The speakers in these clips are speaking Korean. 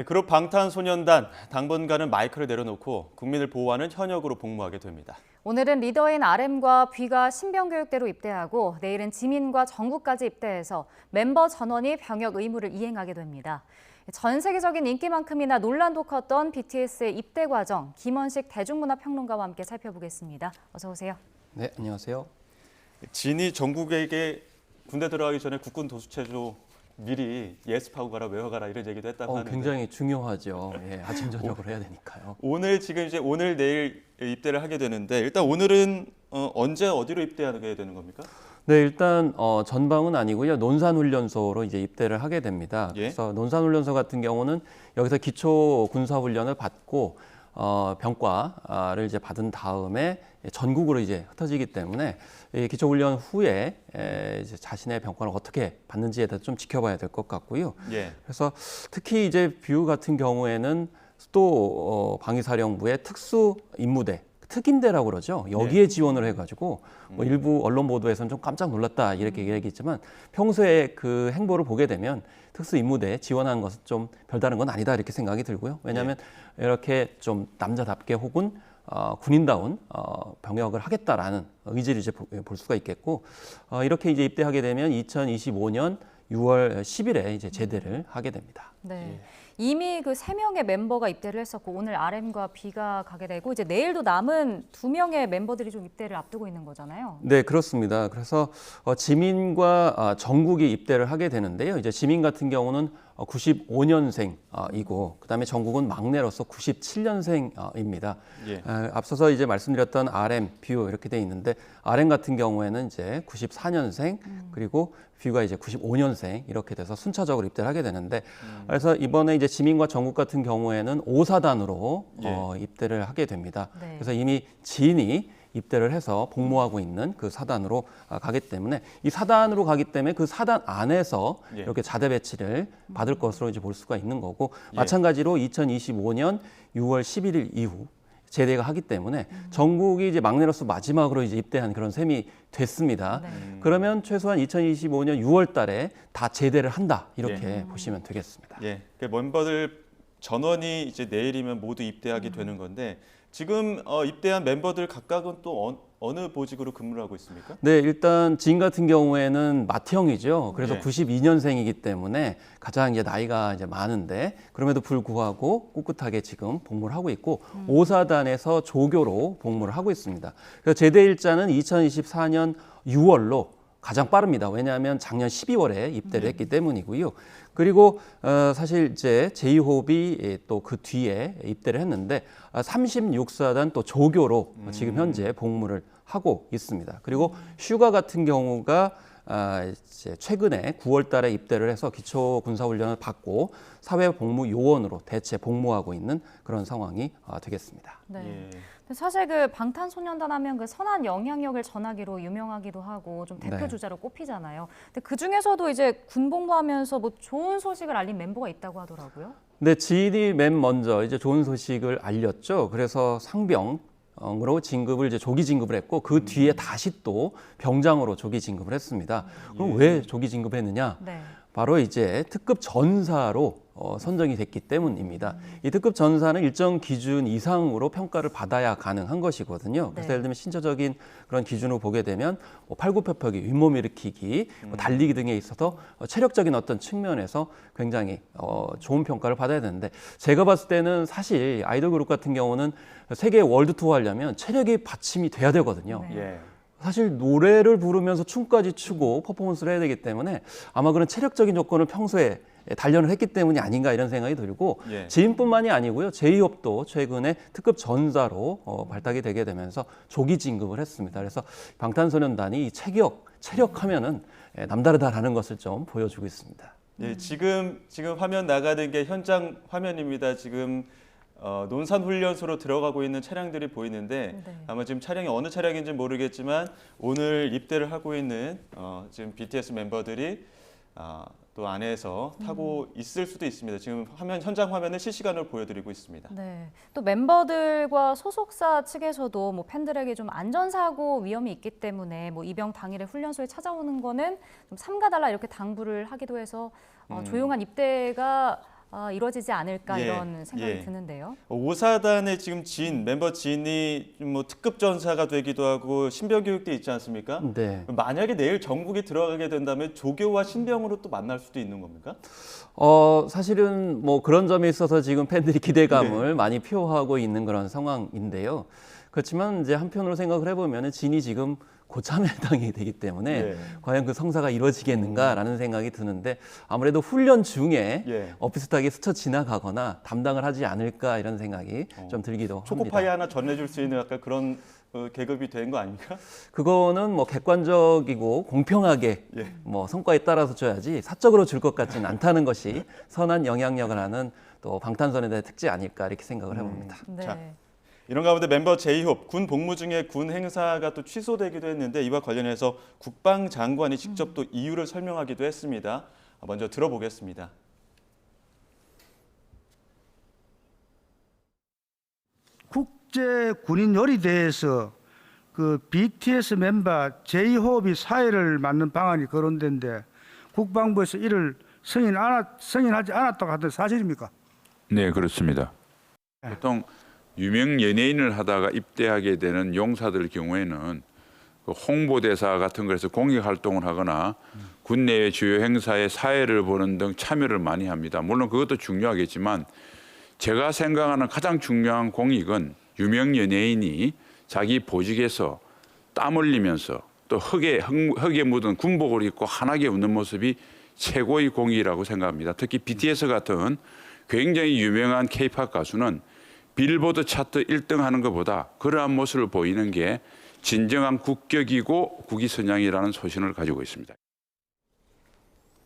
그룹 방탄소년단 당분간은 마이크를 내려놓고 국민을 보호하는 현역으로 복무하게 됩니다. 오늘은 리더인 RM과 B가 신병교육대로 입대하고 내일은 지민과 정국까지 입대해서 멤버 전원이 병역 의무를 이행하게 됩니다. 전 세계적인 인기만큼이나 논란도 컸던 BTS의 입대 과정, 김원식 대중문화평론가와 함께 살펴보겠습니다. 어서 오세요. 네, 안녕하세요. 진이 정국에게 군대 들어가기 전에 국군 도수체조 미리 예습하고 가라, 외워가라 이런 얘기도 했다고 하는데 굉장히 중요하죠. 예, 아침 저녁으로 해야 되니까요. 오늘 내일 입대를 하게 되는데 일단 오늘은 언제 어디로 입대하게 되는 겁니까? 네, 일단 전방은 아니고요. 논산훈련소로 이제 입대를 하게 됩니다. 예? 그래서 논산훈련소 같은 경우는 여기서 기초 군사훈련을 받고 병과를 이제 받은 다음에 전국으로 이제 흩어지기 때문에 이 기초훈련 후에 이제 자신의 병과를 어떻게 받는지에 대해서 좀 지켜봐야 될 것 같고요. 예. 그래서 특히 이제 뷰 같은 경우에는 또 방위사령부의 특수 임무대 특임대라고 그러죠. 여기에 지원을 해가지고 뭐 일부 언론 보도에서는 좀 깜짝 놀랐다 이렇게 얘기했지만 평소에 그 행보를 보게 되면 특수 임무대에 지원하는 것은 좀 별다른 건 아니다 이렇게 생각이 들고요. 왜냐하면 이렇게 좀 남자답게 혹은 군인다운 병역을 하겠다라는 의지를 이제 볼 수가 있겠고 이렇게 이제 입대하게 되면 2025년 6월 10일에 이제 제대를 하게 됩니다. 네. 이미 그 3명의 멤버가 입대를 했었고 오늘 RM과 B가 가게 되고 이제 내일도 남은 2명의 멤버들이 좀 입대를 앞두고 있는 거잖아요. 네, 그렇습니다. 그래서 지민과 정국이 입대를 하게 되는데요. 이제 지민 같은 경우는 95년생이고 그다음에 정국은 막내로서 97년생입니다. 예. 앞서서 이제 말씀드렸던 RM, 뷰 이렇게 돼 있는데 RM 같은 경우에는 이제 94년생 그리고 뷰가 이제 95년생 이렇게 돼서 순차적으로 입대를 하게 되는데 그래서 이번에 이제 지민과 정국 같은 경우에는 5사단으로 입대를 하게 됩니다. 네. 그래서 이미 지인이 입대를 해서 복무하고 있는 그 사단으로 가기 때문에 이 사단으로 가기 때문에 그 사단 안에서 예. 이렇게 자대 배치를 받을 것으로 이제 볼 수가 있는 거고 예. 마찬가지로 2025년 6월 11일 이후 제대가 하기 때문에 정국이 이제 막내로서 마지막으로 이제 입대한 그런 셈이 됐습니다. 네. 그러면 최소한 2025년 6월 달에 다 제대를 한다 이렇게 보시면 되겠습니다. 예. 그 멤버들 전원이 이제 내일이면 모두 입대하게 되는 건데 지금 입대한 멤버들 각각은 또 어느 보직으로 근무를 하고 있습니까? 네, 일단 진 같은 경우에는 맏형이죠. 그래서 예. 92년생이기 때문에 가장 이제 나이가 이제 많은데 그럼에도 불구하고 꿋꿋하게 지금 복무를 하고 있고 5사단에서 조교로 복무를 하고 있습니다. 그래서 제대 일자는 2024년 6월로 가장 빠릅니다. 왜냐하면 작년 12월에 입대를 했기 때문이고요. 그리고 사실 이제 제2호흡이 또 그 뒤에 입대를 했는데 36사단 또 조교로 지금 현재 복무를 하고 있습니다. 그리고 휴가 같은 경우가 이제 최근에 9월 달에 입대를 해서 기초 군사훈련을 받고 사회복무요원으로 대체 복무하고 있는 그런 상황이 되겠습니다. 네. 예. 근데 사실 그 방탄소년단 하면 그 선한 영향력을 전하기로 유명하기도 하고 좀 대표 네. 주자로 꼽히잖아요. 근데 그 중에서도 이제 군복무하면서 뭐 좋은 소식을 알린 멤버가 있다고 하더라고요. 네, 지인이 맨 먼저 이제 좋은 소식을 알렸죠. 그래서 상병으로 진급을 이제 조기 진급을 했고 그 뒤에 다시 또 병장으로 조기 진급을 했습니다. 그럼 왜 조기 진급했느냐? 네. 바로 이제 특급 전사로 선정이 됐기 때문입니다. 이 특급 전사는 일정 기준 이상으로 평가를 받아야 가능한 것이거든요. 그래서 네. 예를 들면 신체적인 그런 기준으로 보게 되면 팔굽혀펴기, 윗몸 일으키기, 달리기 등에 있어서 체력적인 어떤 측면에서 굉장히 좋은 평가를 받아야 되는데 제가 봤을 때는 사실 아이돌 그룹 같은 경우는 세계 월드 투어 하려면 체력이 받침이 돼야 되거든요. 네. 예. 사실 노래를 부르면서 춤까지 추고 퍼포먼스를 해야 되기 때문에 아마 그런 체력적인 조건을 평소에 단련을 했기 때문이 아닌가 이런 생각이 들고 예. 지인뿐만이 아니고요. 제2호흡도 최근에 특급 전사로 발탁이 되게 되면서 조기 진급을 했습니다. 그래서 방탄소년단이 이 체력하면은 남다르다라는 것을 좀 보여주고 있습니다. 예, 지금 화면 나가는 게 현장 화면입니다. 지금 논산훈련소로 들어가고 있는 차량들이 보이는데 네. 아마 지금 차량이 어느 차량인지 모르겠지만 오늘 입대를 하고 있는 지금 BTS 멤버들이 또 안에서 타고 있을 수도 있습니다. 지금 현장 화면을 실시간으로 보여드리고 있습니다. 네. 또 멤버들과 소속사 측에서도 뭐 팬들에게 좀 안전사고 위험이 있기 때문에 뭐 입영 당일에 훈련소에 찾아오는 거는 좀 삼가달라 이렇게 당부를 하기도 해서 조용한 입대가 이루어지지 않을까 예, 이런 생각이 예. 드는데요. 5사단의 지금 멤버 지인이 뭐 특급 전사가 되기도 하고 신병 교육대 있지 않습니까? 네. 만약에 내일 전국에 들어가게 된다면 조교와 신병으로 또 만날 수도 있는 겁니까? 사실은 뭐 그런 점에 있어서 지금 팬들이 기대감을 많이 표하고 있는 그런 상황인데요. 그렇지만 이제 한편으로 생각을 해보면 진이 지금 고참에 해당이 되기 때문에 예. 과연 그 성사가 이루어지겠는가라는 생각이 드는데 아무래도 훈련 중에 예. 비슷하게 스쳐 지나가거나 담당을 하지 않을까 이런 생각이 좀 들기도 초코파이 합니다. 하나 전해줄 수 있는 약간 그런 계급이 된 거 아닙니까? 그거는 뭐 객관적이고 공평하게 예. 뭐 성과에 따라서 줘야지 사적으로 줄 것 같지는 않다는 것이 선한 영향력을 하는 또 방탄소년단의 특징 아닐까 이렇게 생각을 해봅니다. 네. 자, 이런 가운데 멤버 제이홉 군 복무 중에 군 행사가 또 취소되기도 했는데 이와 관련해서 국방장관이 직접 또 이유를 설명하기도 했습니다. 먼저 들어보겠습니다. 국제 군인 요리대회에서 그 BTS 멤버 제이홉이 사회를 맡는 방안이 거론된데 국방부에서 이를 승인하지 않았다고 하던 사실입니까? 네, 그렇습니다. 보통 유명 연예인을 하다가 입대하게 되는 용사들 경우에는 그 홍보대사 같은 거에서 공익 활동을 하거나 군내의 주요 행사에 사회를 보는 등 참여를 많이 합니다. 물론 그것도 중요하겠지만 제가 생각하는 가장 중요한 공익은 유명 연예인이 자기 보직에서 땀 흘리면서 또 흙에 묻은 군복을 입고 환하게 웃는 모습이 최고의 공익이라고 생각합니다. 특히 BTS 같은 굉장히 유명한 K-팝 가수는 빌보드 차트 1등 하는 것보다 그러한 모습을 보이는 게 진정한 국격이고 국위선양이라는 소신을 가지고 있습니다.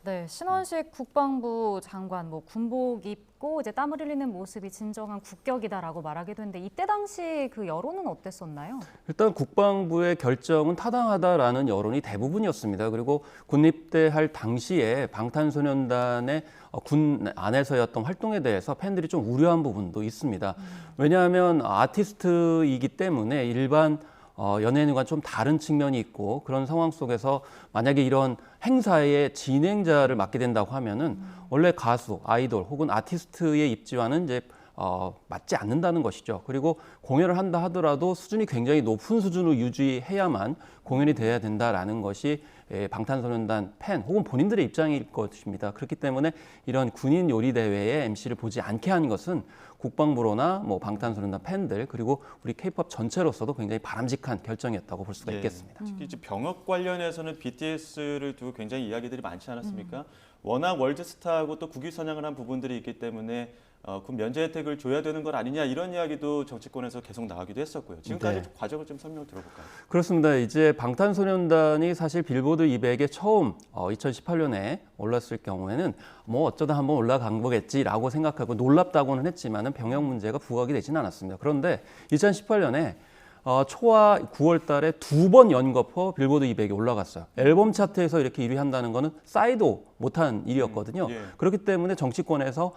네, 신원식 국방부 장관 뭐 군복 입고 이제 땀을 흘리는 모습이 진정한 국격이다라고 말하기도 했는데 이때 당시 그 여론은 어땠었나요? 일단 국방부의 결정은 타당하다라는 여론이 대부분이었습니다. 그리고 군입대할 당시에 방탄소년단의 군 안에서였던 활동에 대해서 팬들이 좀 우려한 부분도 있습니다. 왜냐하면 아티스트이기 때문에 일반 연예인과 좀 다른 측면이 있고 그런 상황 속에서 만약에 이런 행사의 진행자를 맡게 된다고 하면은 원래 가수, 아이돌 혹은 아티스트의 입지와는 이제 맞지 않는다는 것이죠. 그리고 공연을 한다 하더라도 수준이 굉장히 높은 수준을 유지해야만 공연이 돼야 된다라는 것이 방탄소년단 팬 혹은 본인들의 입장일 것입니다. 그렇기 때문에 이런 군인 요리 대회에 MC를 보지 않게 한 것은 국방부로나 뭐 방탄소년단 팬들 그리고 우리 K-팝 전체로서도 굉장히 바람직한 결정이었다고 볼 수가 있겠습니다. 특히 이제 병역 관련해서는 BTS를 두고 굉장히 이야기들이 많지 않았습니까? 워낙 월드스타하고 또 국위선양을 한 부분들이 있기 때문에 군 면제 혜택을 줘야 되는 것 아니냐 이런 이야기도 정치권에서 계속 나가기도 했었고요. 지금까지 네. 과정을 좀 설명 들어볼까요? 그렇습니다. 이제 방탄소년단이 사실 빌보드 200에 처음 2018년에 올랐을 경우에는 뭐 어쩌다 한번 올라간 거겠지라고 생각하고 놀랍다고는 했지만은 병역 문제가 부각이 되지는 않았습니다. 그런데 2018년에 초와 9월 달에 2번 연거푸 빌보드 200에 올라갔어요. 앨범 차트에서 이렇게 1위 한다는 거는 싸이도 못한 일이었거든요. 예. 그렇기 때문에 정치권에서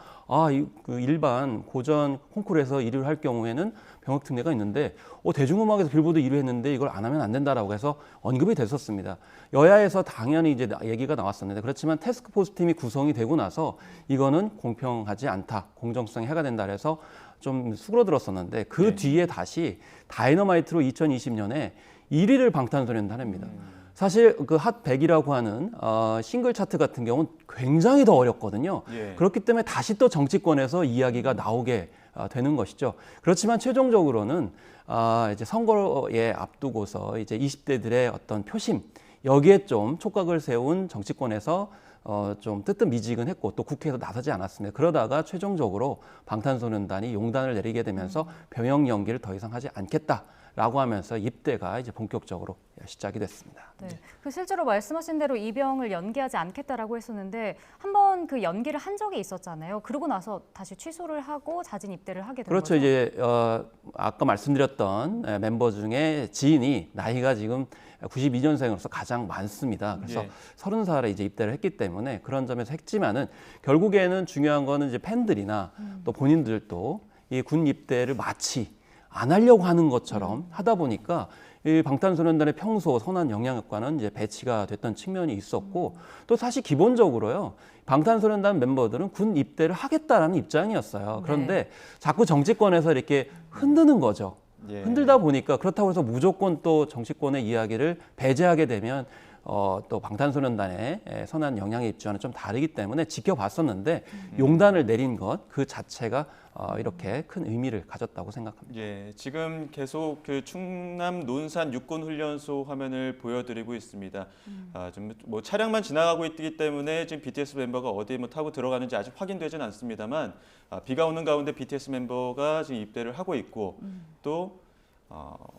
그 일반 고전 콩쿠르에서 1위를 할 경우에는 병역 특례가 있는데 대중음악에서 빌보드 1위 했는데 이걸 안 하면 안 된다라고 해서 언급이 됐었습니다. 여야에서 당연히 이제 얘기가 나왔었는데 그렇지만 태스크포스 팀이 구성이 되고 나서 이거는 공평하지 않다, 공정성에 해가 된다 그래서 좀 수그러들었었는데 그 뒤에 다시 다이너마이트로 2020년에 1위를 방탄소년단 합니다. 사실 그 핫 100이라고 하는 싱글 차트 같은 경우는 굉장히 더 어렵거든요. 예. 그렇기 때문에 다시 또 정치권에서 이야기가 나오게 되는 것이죠. 그렇지만 최종적으로는 이제 선거에 앞두고서 이제 20대들의 어떤 표심 여기에 좀 촉각을 세운 정치권에서 좀 뜨뜻미지근했고 또 국회에서 나서지 않았습니다. 그러다가 최종적으로 방탄소년단이 용단을 내리게 되면서 병역 연기를 더 이상 하지 않겠다라고 하면서 입대가 이제 본격적으로 시작이 됐습니다. 네. 그 실제로 말씀하신 대로 입영을 연기하지 않겠다라고 했었는데 한번 그 연기를 한 적이 있었잖아요. 그러고 나서 다시 취소를 하고 자진 입대를 하게 된 그렇죠. 거죠. 이제 아까 말씀드렸던 멤버 중에 지인이 나이가 지금 92년생으로서 가장 많습니다. 그래서 예. 30살에 이제 입대를 했기 때문에 그런 점에서 했지만은 결국에는 중요한 거는 이제 팬들이나 또 본인들도 이 군 입대를 마치 안 하려고 하는 것처럼 하다 보니까 이 방탄소년단의 평소 선한 영향력과는 이제 배치가 됐던 측면이 있었고 또 사실 기본적으로요. 방탄소년단 멤버들은 군 입대를 하겠다라는 입장이었어요. 그런데 자꾸 정치권에서 이렇게 흔드는 거죠. 예. 흔들다 보니까 그렇다고 해서 무조건 또 정치권의 이야기를 배제하게 되면 또 방탄소년단의 선한 영향의 입장은 좀 다르기 때문에 지켜봤었는데 용단을 내린 것 그 자체가 이렇게 큰 의미를 가졌다고 생각합니다. 예, 지금 계속 그 충남 논산 육군훈련소 화면을 보여드리고 있습니다. 좀 뭐 차량만 지나가고 있기 때문에 지금 BTS 멤버가 어디에 뭐 타고 들어가는지 아직 확인되지는 않습니다만 비가 오는 가운데 BTS 멤버가 지금 입대를 하고 있고 또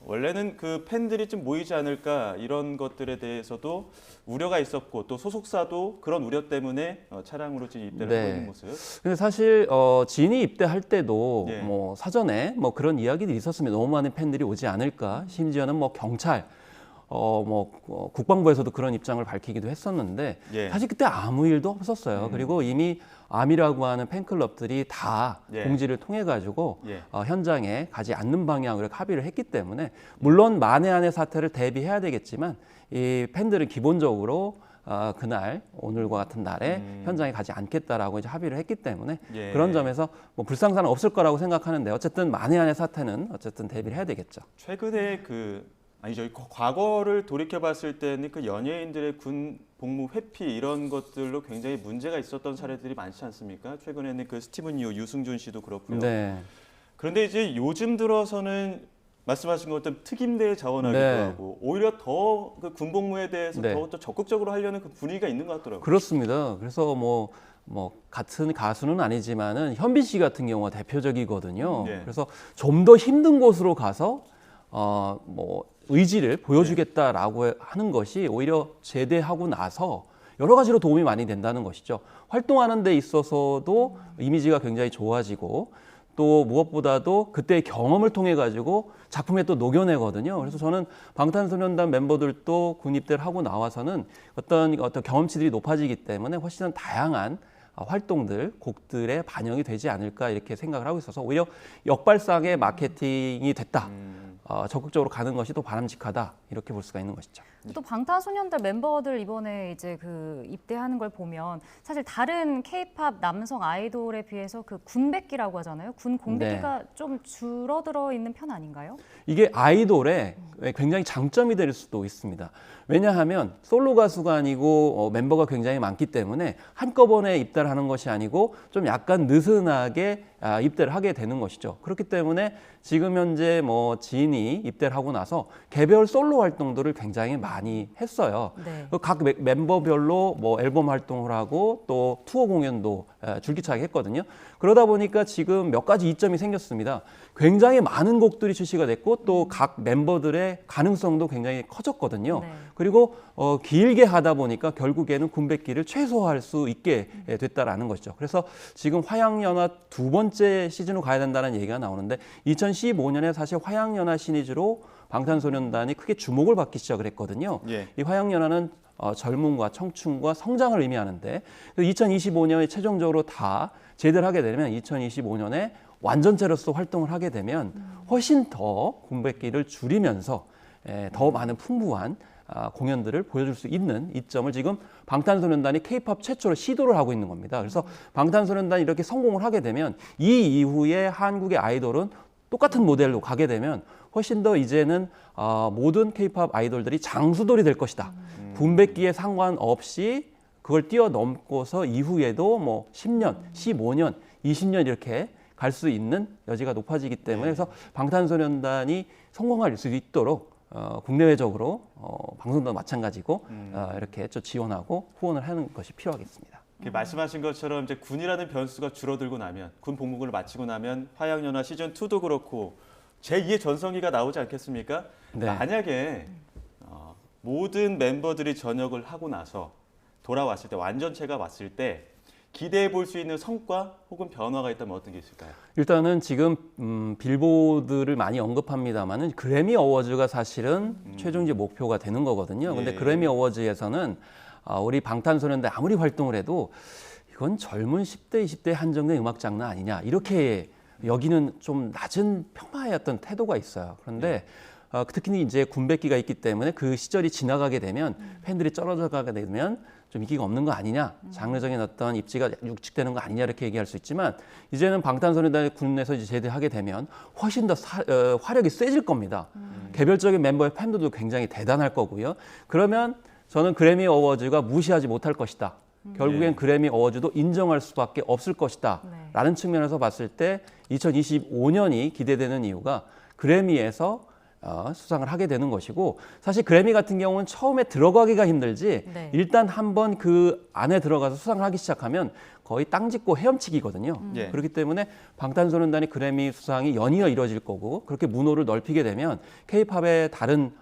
원래는 그 팬들이 좀 모이지 않을까 이런 것들에 대해서도 우려가 있었고 또 소속사도 그런 우려 때문에 차량으로 지금 입대를 하고 있는 모습. 근데 사실 진이 입대할 때도 예. 뭐 사전에 뭐 그런 이야기들이 있었습니다. 너무 많은 팬들이 오지 않을까. 심지어는 뭐 경찰, 국방부에서도 그런 입장을 밝히기도 했었는데 예. 사실 그때 아무 일도 없었어요. 그리고 이미 아미라고 하는 팬클럽들이 다 예. 공지를 통해 가지고 예. 현장에 가지 않는 방향으로 합의를 했기 때문에 물론 만에 안의 사태를 대비해야 되겠지만 이 팬들은 기본적으로 그날 오늘과 같은 날에 현장에 가지 않겠다라고 이제 합의를 했기 때문에 예. 그런 점에서 뭐 불상사는 없을 거라고 생각하는데 어쨌든 만에 안의 사태는 어쨌든 대비를 해야 되겠죠. 최근에 아니죠. 과거를 돌이켜 봤을 때는 그 연예인들의 군 복무 회피 이런 것들로 굉장히 문제가 있었던 사례들이 많지 않습니까? 최근에는 그 스티븐 유, 유승준 씨도 그렇고요. 네. 그런데 이제 요즘 들어서는 말씀하신 것처럼 특임대에 자원하기도 네. 하고 오히려 더 그 군복무에 대해서 네. 더 적극적으로 하려는 그 분위기가 있는 것 같더라고요. 그렇습니다. 그래서 뭐 같은 가수는 아니지만은 현빈 씨 같은 경우가 대표적이거든요. 네. 그래서 좀 더 힘든 곳으로 가서 의지를 보여주겠다라고 하는 것이 오히려 제대하고 나서 여러 가지로 도움이 많이 된다는 것이죠. 활동하는 데 있어서도 이미지가 굉장히 좋아지고 또 무엇보다도 그때의 경험을 통해 가지고 작품에 또 녹여내거든요. 그래서 저는 방탄소년단 멤버들도 군 입대를 하고 나와서는 어떤 경험치들이 높아지기 때문에 훨씬 다양한 활동들, 곡들에 반영이 되지 않을까 이렇게 생각을 하고 있어서 오히려 역발상의 마케팅이 됐다. 적극적으로 가는 것이 더 바람직하다 이렇게 볼 수가 있는 것이죠. 또 방탄소년단 멤버들 이번에 이제 그 입대하는 걸 보면 사실 다른 K-팝 남성 아이돌에 비해서 그 군백기라고 하잖아요. 군 공백기가 좀 줄어들어 있는 편 아닌가요? 이게 아이돌의 굉장히 장점이 될 수도 있습니다. 왜냐하면 솔로 가수가 아니고 멤버가 굉장히 많기 때문에 한꺼번에 입대를 하는 것이 아니고 좀 약간 느슨하게 입대를 하게 되는 것이죠. 그렇기 때문에 지금 현재 지인이 입대를 하고 나서 개별 솔로 활동들을 굉장히 많이 했어요. 네. 각 멤버별로 앨범 활동을 하고 또 투어 공연도 줄기차게 했거든요. 그러다 보니까 지금 몇 가지 이점이 생겼습니다. 굉장히 많은 곡들이 출시가 됐고 또 각 멤버들의 가능성도 굉장히 커졌거든요. 네. 그리고 길게 하다 보니까 결국에는 군백기를 최소화할 수 있게 됐다라는 것이죠. 그래서 지금 화양연화 두 번째 시즌으로 가야 된다는 얘기가 나오는데 2015년에 사실 화양연화 시리즈로 방탄소년단이 크게 주목을 받기 시작을 했거든요. 예. 이 화양연화는 젊음과 청춘과 성장을 의미하는데 2025년에 최종적으로 다 제대를 하게 되면 2025년에 완전체로서 활동을 하게 되면 훨씬 더 군백기를 줄이면서 더 많은 풍부한 공연들을 보여줄 수 있는 이점을 지금 방탄소년단이 K-팝 최초로 시도를 하고 있는 겁니다. 그래서 방탄소년단이 이렇게 성공을 하게 되면 이 이후에 한국의 아이돌은 똑같은 모델로 가게 되면 훨씬 더 이제는 모든 K-팝 아이돌들이 장수돌이 될 것이다. 군백기에 상관없이 그걸 뛰어넘고서 이후에도 10년, 15년, 20년 이렇게 갈 수 있는 여지가 높아지기 때문에 그래서 방탄소년단이 성공할 수 있도록 국내외적으로 방송도 마찬가지고 이렇게 좀 지원하고 후원을 하는 것이 필요하겠습니다. 말씀하신 것처럼 이제 군이라는 변수가 줄어들고 나면 군 복무를 마치고 나면 화양연화 시즌 2도 그렇고 제2의 전성기가 나오지 않겠습니까? 네. 만약에 모든 멤버들이 전역을 하고 나서 돌아왔을 때 완전체가 왔을 때 기대해 볼 수 있는 성과 혹은 변화가 있다면 어떤 게 있을까요? 일단은 지금 빌보드를 많이 언급합니다만은 그래미 어워즈가 사실은 최종적 목표가 되는 거거든요. 근데 예. 그래미 어워즈에서는 우리 방탄소년단 아무리 활동을 해도 이건 젊은 10대, 20대에 한정된 음악 장르 아니냐 이렇게 여기는 좀 낮은 평화의 어떤 태도가 있어요. 그런데 특히 이제 군백기가 있기 때문에 그 시절이 지나가게 되면 팬들이 떨어져 가게 되면 좀 인기가 없는 거 아니냐, 장르적인 어떤 입지가 육직되는 거 아니냐 이렇게 얘기할 수 있지만 이제는 방탄소년단이 군에서 이제 제대하게 되면 훨씬 더 화력이 세질 겁니다. 개별적인 멤버의 팬들도 굉장히 대단할 거고요. 그러면 저는 그래미 어워즈가 무시하지 못할 것이다. 결국엔 그래미 어워즈도 인정할 수밖에 없을 것이다. 라는 측면에서 봤을 때 2025년이 기대되는 이유가 그래미에서 수상을 하게 되는 것이고 사실 그래미 같은 경우는 처음에 들어가기가 힘들지 네. 일단 한번 그 안에 들어가서 수상을 하기 시작하면 거의 땅 짚고 헤엄치기거든요. 예. 그렇기 때문에 방탄소년단이 그래미 수상이 연이어 이뤄질 거고 그렇게 문호를 넓히게 되면 K-팝의 다른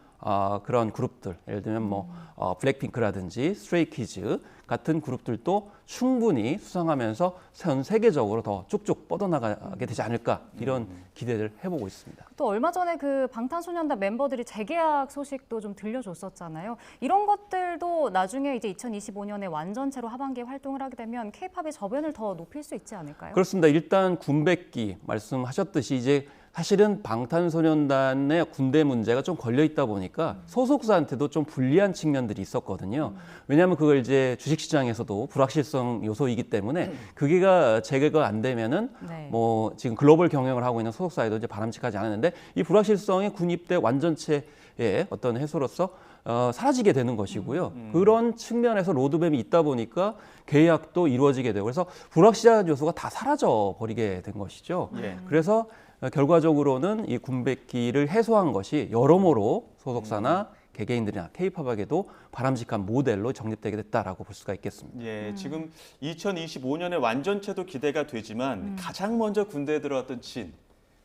그런 그룹들 예를 들면 뭐 블랙핑크라든지 스트레이키즈 같은 그룹들도 충분히 수상하면서 전 세계적으로 더 쭉쭉 뻗어나가게 되지 않을까 이런 기대를 해보고 있습니다. 또 얼마 전에 그 방탄소년단 멤버들이 재계약 소식도 좀 들려줬었잖아요. 이런 것들도 나중에 이제 2025년에 완전체로 하반기에 활동을 하게 되면 K-팝의 저변을 더 높일 수 있지 않을까요? 그렇습니다. 일단 군백기 말씀하셨듯이 이제 사실은 방탄소년단의 군대 문제가 좀 걸려 있다 보니까 소속사한테도 좀 불리한 측면들이 있었거든요. 왜냐하면 그걸 이제 주식시장에서도 불확실성 요소이기 때문에 그게가 재개가 안 되면은 네. 뭐 지금 글로벌 경영을 하고 있는 소속사에도 이제 바람직하지 않았는데 이 불확실성이 군 입대 완전체의 어떤 해소로서 사라지게 되는 것이고요. 그런 측면에서 로드맵이 있다 보니까 계약도 이루어지게 되고 그래서 불확실한 요소가 다 사라져 버리게 된 것이죠. 예. 그래서 결과적으로는 이 군백기를 해소한 것이 여러모로 소속사나 개개인들이나 K-팝에게도 바람직한 모델로 정립되게 됐다라고 볼 수가 있겠습니다. 예, 지금 2025년에 완전체도 기대가 되지만 가장 먼저 군대에 들어왔던 진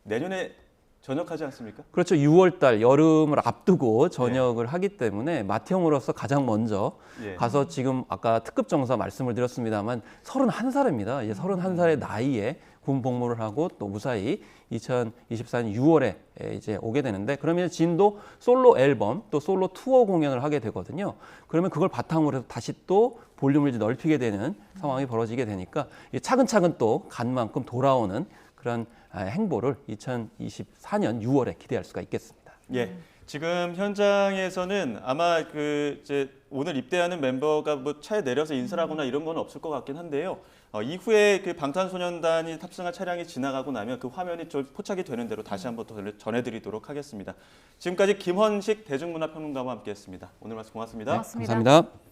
내년에 전역하지 않습니까? 그렇죠. 6월 달 여름을 앞두고 전역을 하기 때문에 맏형으로서 가장 먼저 예. 가서 지금 아까 특급 정사 말씀을 드렸습니다만 31살입니다. 이제 31살의 나이에 군 복무를 하고 또 무사히 2024년 6월에 이제 오게 되는데 그러면 진도 솔로 앨범 또 솔로 투어 공연을 하게 되거든요. 그러면 그걸 바탕으로 해서 다시 또 볼륨을 이제 넓히게 되는 상황이 벌어지게 되니까 차근차근 또 간 만큼 돌아오는 그런 행보를 2024년 6월에 기대할 수가 있겠습니다. 예. 지금 현장에서는 아마 그 이제 오늘 입대하는 멤버가 뭐 차에 내려서 인사를 하거나 이런 건 없을 것 같긴 한데요. 이후에 그 방탄소년단이 탑승한 차량이 지나가고 나면 그 화면이 좀 포착이 되는 대로 다시 한번 더 전해드리도록 하겠습니다. 지금까지 김헌식 대중문화평론가와 함께했습니다. 오늘 말씀 고맙습니다. 고맙습니다. 감사합니다.